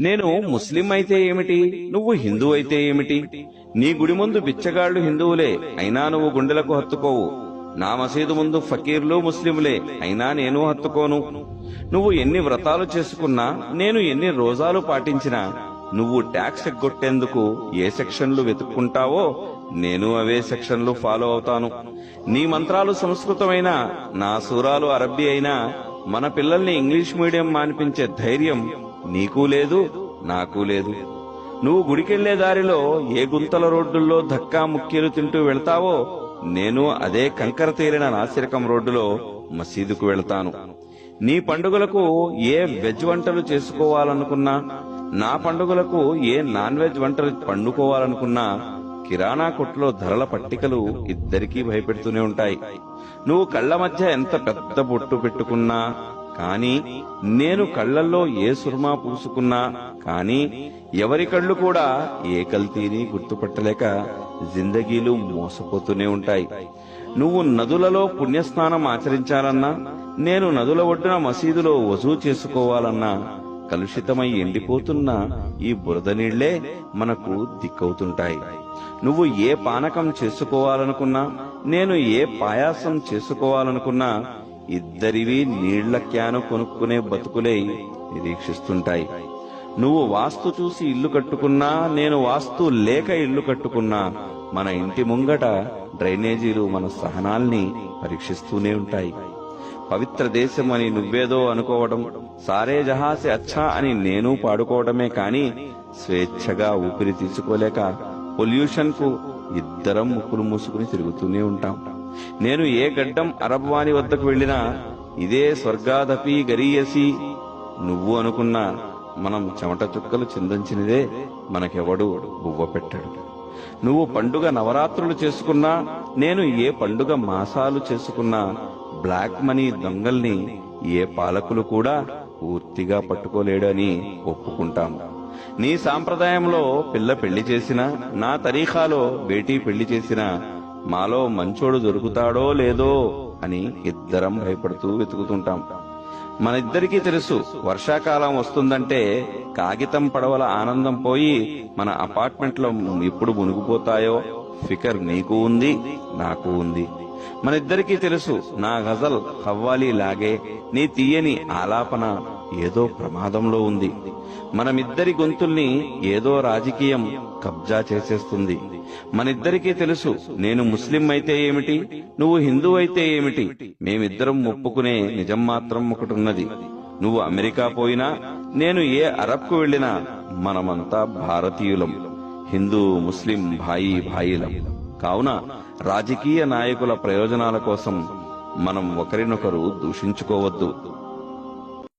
నేను ముస్లిం అయితే ఏమిటి, నువ్వు హిందూ అయితే ఏమిటి? నీ గుడి ముందు బిచ్చగాళ్లు హిందువులే, అయినా నువ్వు గుండెలకు హత్తుకోవు. నా మసీదు ముందు ఫకీర్లు ముస్లింలే, అయినా నేను హత్తుకోను. నువ్వు ఎన్ని వ్రతాలు చేసుకున్నా, నేను ఎన్ని రోజాలు పాటించినా, నువ్వు ట్యాక్స్ ఎగ్గొట్టేందుకు ఏ సెక్షన్లు వెతుక్కుంటావో నేను అవే సెక్షన్లు ఫాలో అవుతాను. నీ మంత్రాలు సంస్కృతమైనా, నా సూరాలు అరబ్బీ అయినా, మన పిల్లల్ని ఇంగ్లీష్ మీడియం మానిపించే ధైర్యం నీకూ లేదు, నాకూ లేదు. నువ్వు గుడికెళ్లే దారిలో ఏ గుంతల రోడ్డుల్లో ధక్కా ముక్కీలు తింటూ వెళ్తావో, నేను అదే కంకర తేలిన నాసిరకం రోడ్డులో మసీదుకు వెళ్తాను. నీ పండుగలకు ఏ వెజ్ వంటలు చేసుకోవాలనుకున్నా, నా పండుగలకు ఏ నాన్ వెజ్ వంటలు పండుకోవాలనుకున్నా, కిరాణా కొట్లో ధరల పట్టికలు ఇద్దరికీ భయపెడుతూనే ఉంటాయి. నువ్వు కళ్ల మధ్య ఎంత పెద్ద బొట్టు పెట్టుకున్నా కాని, నేను కళ్లల్లో ఏ సుర్మా పూసుకున్నా కాని, ఎవరి కళ్ళు కూడా ఏ కల్తీని గుర్తుపట్టలేక జిందగీలు మోసపోతూనే ఉంటాయి. నువ్వు నదులలో పుణ్యస్నానం ఆచరించాలన్నా, నేను నదుల ఒడ్డున మసీదులో వజూ చేసుకోవాలన్నా, కలుషితమై ఎండిపోతున్న ఈ బురద నీళ్లే మనకు దిక్కవుతుంటాయి. నువ్వు ఏ పానకం చేసుకోవాలనుకున్నా, నేను ఏ పాయాసం చేసుకోవాలనుకున్నా, ఇద్దరివి నీళ్ల క్యాను కొనుక్కునే బతుకులే నిరీక్షిస్తుంటాయి. నువ్వు వాస్తు చూసి ఇల్లు కట్టుకున్నా, నేను వాస్తు లేక ఇల్లు కట్టుకున్నా, మన ఇంటి ముంగట డ్రైనేజీలు మన సహనాల్ని పరీక్షిస్తూనే ఉంటాయి. పవిత్ర దేశం అని నువ్వేదో అనుకోవడం, సారే జహాసే అచ్చా అని నేను పాడుకోవడమే కాని, స్వేచ్ఛగా ఊపిరి తీసుకోలేక పొల్యూషన్ కు ఇద్దరం ముక్కులు మూసుకుని తిరుగుతూనే ఉంటాం. నేను ఏ గడ్డం అరబ్ వాని వద్దకు వెళ్లినా ఇదే స్వర్గాదపి గరీయసి. నువ్వు అనుకున్నా మనం చెమట చుక్కలు చిందించినదే మనకెవడు బువ్వ పెట్టాడు. నువ్వు పండుగ నవరాత్రులు చేసుకున్నా, నేను ఏ పండుగ మాసాలు చేసుకున్నా, బ్లాక్ మనీ దొంగల్ని ఏ పాలకులు కూడా పూర్తిగా పట్టుకోలేడని ఒప్పుకుంటాము. నీ సాంప్రదాయంలో పిల్ల పెళ్లి చేసినా, నా తరీఖాలో బేటీ పెళ్లి చేసినా, మాలో మంచోడు దొరుకుతాడో లేదో అని ఇద్దరం భయపడుతూ వెతుకుతుంటాం. మన ఇద్దరికీ తెలుసు, వర్షాకాలం వస్తుందంటే కాగితం పడవల ఆనందం పోయి మన అపార్ట్మెంట్లో ఎప్పుడు మునిగిపోతాయో ఫికర్ నీకు ఉంది, నాకు ఉంది. మన ఇద్దరికీ తెలుసు, నా గజల్ ఖవ్వాలి లాగే నీ తీయని ఆలాపన ఏదో ప్రమాదంలో ఉంది. మనమిద్దరి గొంతుల్ని ఏదో రాజకీయం కబ్జా చేసేస్తుంది. మనిద్దరికీ తెలుసు, నేను ముస్లిం అయితే ఏమిటి, నువ్వు హిందూ అయితే ఏమిటి, మేమిద్దరం ఒప్పుకునే నిజం మాత్రం ఒకటున్నది. నువ్వు అమెరికా పోయినా, నేను ఏ అరబ్కు వెళ్లినా, మనమంతా భారతీయులం. హిందూ ముస్లిం భాయి భాయిలం. కావున రాజకీయ నాయకుల ప్రయోజనాల కోసం మనం ఒకరినొకరు దూషించుకోవద్దు.